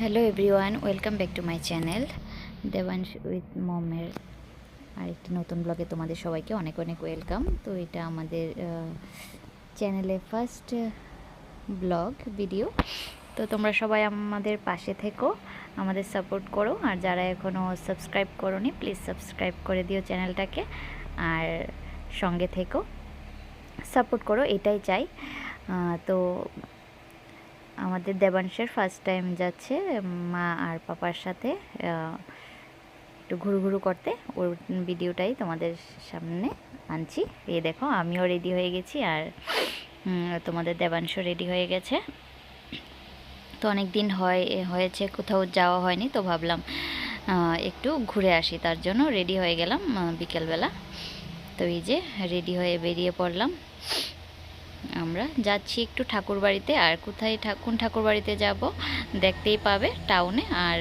Hello everyone, welcome back to my channel Debansh with মমের আরেকটি নতুন ব্লগে তোমাদের সবাইকে অনেক অনেক ওয়েলকাম। তো এটা আমাদের চ্যানেলে ফার্স্ট ব্লগ ভিডিও। তো তোমরা সবাই আমাদের পাশে থেকো, আমাদের সাপোর্ট করো, আর যারা এখনও সাবস্ক্রাইব করোনি প্লিজ সাবস্ক্রাইব করে দিও চ্যানেলটাকে, আর সঙ্গে থেকো, সাপোর্ট করো, এটাই চাই। তো আমাদের দেবাংশের ফার্স্ট টাইম যাচ্ছে মা আর পাপার সাথে একটু ঘুরু করতে, ওর ভিডিওটাই তোমাদের সামনে আনছি। এই দেখো আমিও রেডি হয়ে গেছি, আর তোমাদের দেবাংশ রেডি হয়ে গেছে। তো অনেক দিন হয়েছে কোথাও যাওয়া হয়নি, তো ভাবলাম একটু ঘুরে আসি, তার জন্য রেডি হয়ে গেলাম বিকেলবেলা। তো এই যে রেডি হয়ে বেরিয়ে পড়লাম। আমরা যাচ্ছি একটু ঠাকুর বাড়িতে, আর কোথায় কোন ঠাকুর বাড়িতে যাব দেখতেই পাবে টাউনে। আর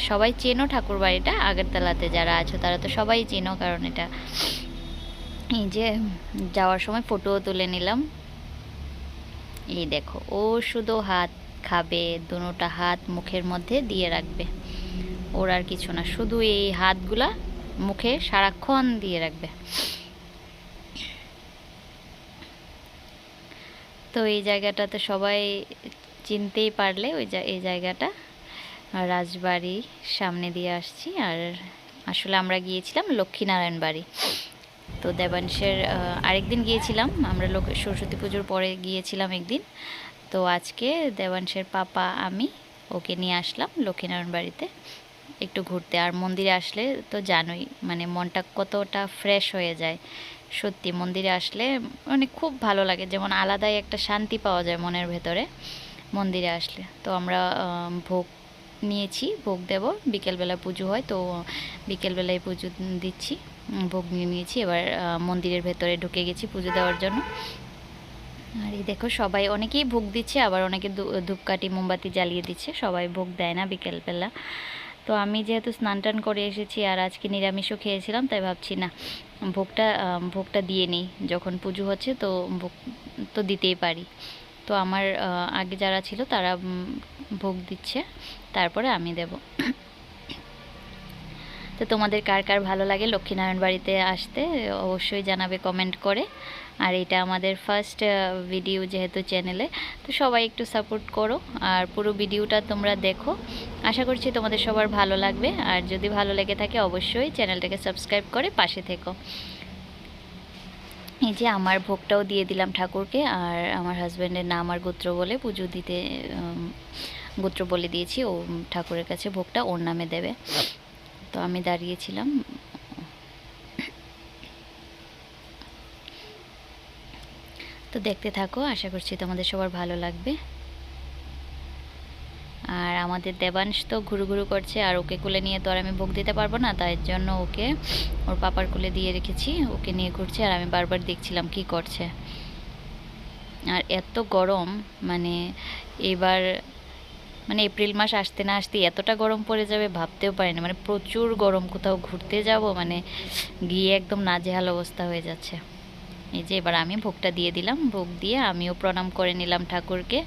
সবাই চেনো ঠাকুর বাড়িটা, আগরতলাতে যারা আছো তারা তো সবাই চেনো, কারণ এটা এই যে যাওয়ার সময় ফটোও তুলে নিলাম। এই দেখো ও শুধু হাত খাবে, দুটোটা হাত মুখের মধ্যে দিয়ে রাখবে, ওর আর কিছু না, শুধু এই হাতগুলা মুখে সারাক্ষণ দিয়ে রাখবে। তো এই জায়গাটা তো সবাই চিনতেই পারলে, এই জায়গাটা রাজবাড়ি সামনে দিয়ে আসছি। আর আসলে আমরা গিয়েছিলাম লক্ষ্মীনারায়ণ বাড়ি। তো দেবাংশের আরেকদিন গিয়েছিলাম আমরা, সরস্বতী পুজোর পরে গিয়েছিলাম একদিন। তো আজকে দেবাংশের পাপা আমি ওকে নিয়ে আসলাম লক্ষ্মীনারায়ণ বাড়িতে একটু ঘুরতে। আর মন্দিরে আসলে তো জানোই মানে মনটা কতটা ফ্রেশ হয়ে যায়। সত্যি মন্দিরে আসলে মানে খুব ভালো লাগে, যেমন আলাদাই একটা শান্তি পাওয়া যায় মনের ভেতরে মন্দিরে আসলে। তো আমরা ভোগ নিয়েছি, ভোগ দেব, বিকেলবেলা পুজো হয়, তো বিকেলবেলায় পুজো দিচ্ছি, ভোগ নিয়েছি। এবার মন্দিরের ভেতরে ঢুকে গেছি পুজো দেওয়ার জন্য। আর এই দেখো সবাই, অনেকেই ভোগ দিচ্ছে, আবার অনেকে ধূপকাঠি মোমবাতি জ্বালিয়ে দিচ্ছে, সবাই ভোগ দেয় না বিকেলবেলা। তো আমি যেহেতু স্নান টান করে এসেছি আর আজকে নিরামিষও খেয়েছিলাম, তাই ভাবছি না ভোগটা দিয়ে নিই, যখন পুজো হচ্ছে তো ভোগ তো দিতেই পারি। তো আমার আগে যারা ছিল তারা ভোগ দিচ্ছে, তারপরে আমি দেব। তো তোমাদের কার কার ভালো লাগে লক্ষ্মীনারায়ণ বাড়িতে আসতে অবশ্যই জানাবে কমেন্ট করে। আর এটা আমাদের ফার্স্ট ভিডিও যেহেতু চ্যানেলে, তো সবাই একটু সাপোর্ট করো, আর পুরো ভিডিওটা তোমরা দেখো। আশা করছি তোমাদের সবার ভালো লাগবে, আর যদি ভালো লেগে থাকে অবশ্যই চ্যানেলটাকে সাবস্ক্রাইব করে পাশে থেকো। এই যে আমার ভোগটাও দিয়ে দিলাম ঠাকুরকে, আর আমার হাজব্যান্ডের নাম আর গোত্র বলে পুজো দিতে গোত্র বলে দিয়েছি, ও ঠাকুরের কাছে ভোগটা ওর নামে দেবে। তো আমি দাঁড়িয়েছিলাম। তো দেখতে থাকো, আশা করছি তোমাদের সবার ভালো লাগবে। আর আমাদের দেবাংশ তো ঘুরু করছে, আর ওকে কোলে নিয়ে তো আর আমি ভোগ দিতে পারবো না, তাই জন্য ওকে ওর পাপার কোলে দিয়ে রেখেছি, ওকে নিয়ে ঘুরছে, আর আমি বারবার দেখছিলাম কি করছে। আর এত গরম, মানে এবার মানে এপ্রিল মাস আসতে না আসতে এতটা গরম পড়ে যাবে ভাবতেও পারিনি, মানে প্রচুর গরম। কোথাও ঘুরতে যাব মানে গিয়ে একদম নাজেহাল অবস্থা হয়ে যাচ্ছে। এই যে এবার আমি ভোগটা দিয়ে দিলাম, ভোগ দিয়ে আমিও প্রণাম করে নিলাম ঠাকুরকে।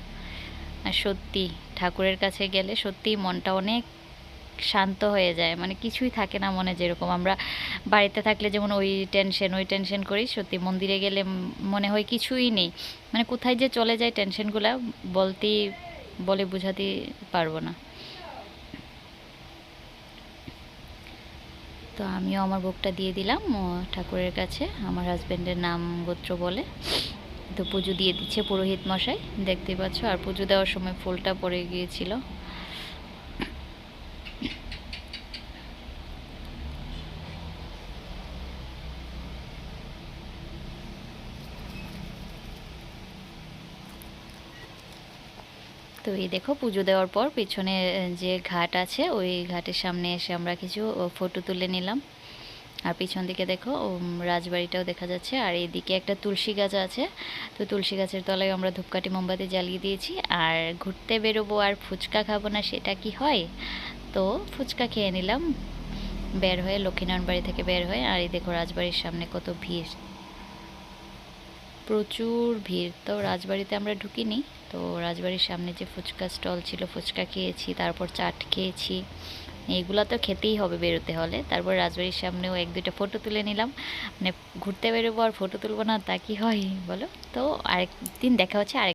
আর সত্যি ঠাকুরের কাছে গেলে সত্যিই মনটা অনেক শান্ত হয়ে যায়, মানে কিছুই থাকে না মনে। যেরকম আমরা বাড়িতে থাকলে যেমন ওই টেনশন করি, সত্যি মন্দিরে গেলে মনে হয় কিছুই নেই, মানে কোথায় যে চলে যায় টেনশনগুলো বলে বোঝাতে পারবো না। তো আমিও আমার ভোগটা দিয়ে দিলাম ঠাকুরের কাছে, আমার হাজব্যান্ডের নাম গোত্র বলে। তো পুজো দিয়ে দিচ্ছে পুরোহিত মশাই, দেখতেই পাচ্ছ। আর পুজো দেওয়ার সময় ফুলটা পড়ে গিয়েছিল। তো এই দেখো পুজো দেওয়ার পর পিছনে যে ঘাট আছে ওই ঘাটের সামনে এসে আমরা কিছু ফটো তুলে নিলাম। আর পিছন দিকে দেখো রাজবাড়িটাও দেখা যাচ্ছে, আর এইদিকে একটা তুলসী গাছ আছে। তো তুলসী গাছের তলায় আমরা ধূপকাঠি মোমবাতি জ্বালিয়ে দিয়েছি। আর ঘুরতে বেরোবো আর ফুচকা খাবো না সেটা কি হয়, তো ফুচকা খেয়ে নিলাম বের হয়ে, লক্ষ্মীনারায়ণ বাড়ি থেকে বের হয়ে। আর এই দেখো রাজবাড়ির সামনে কত ভিড়, প্রচুর ভিড়। তো রাজবাড়িতে আমরা ঢুকিনি, তো রাজবাড়ির সামনে যে ফুচকা স্টল ছিল ফুচকা খেয়েছি, তারপর চাট খেয়েছি। এইগুলো তো খেতেই হবে বেরোতে হলে। তারপর রাজবাড়ির সামনেও 1-2টা ফটো তুলে নিলাম। মানে ঘুরতে বেরোবো আর ফটো তুলবো না তা কি হয় বলো? তো আরেকদিন দেখা হচ্ছে আরেক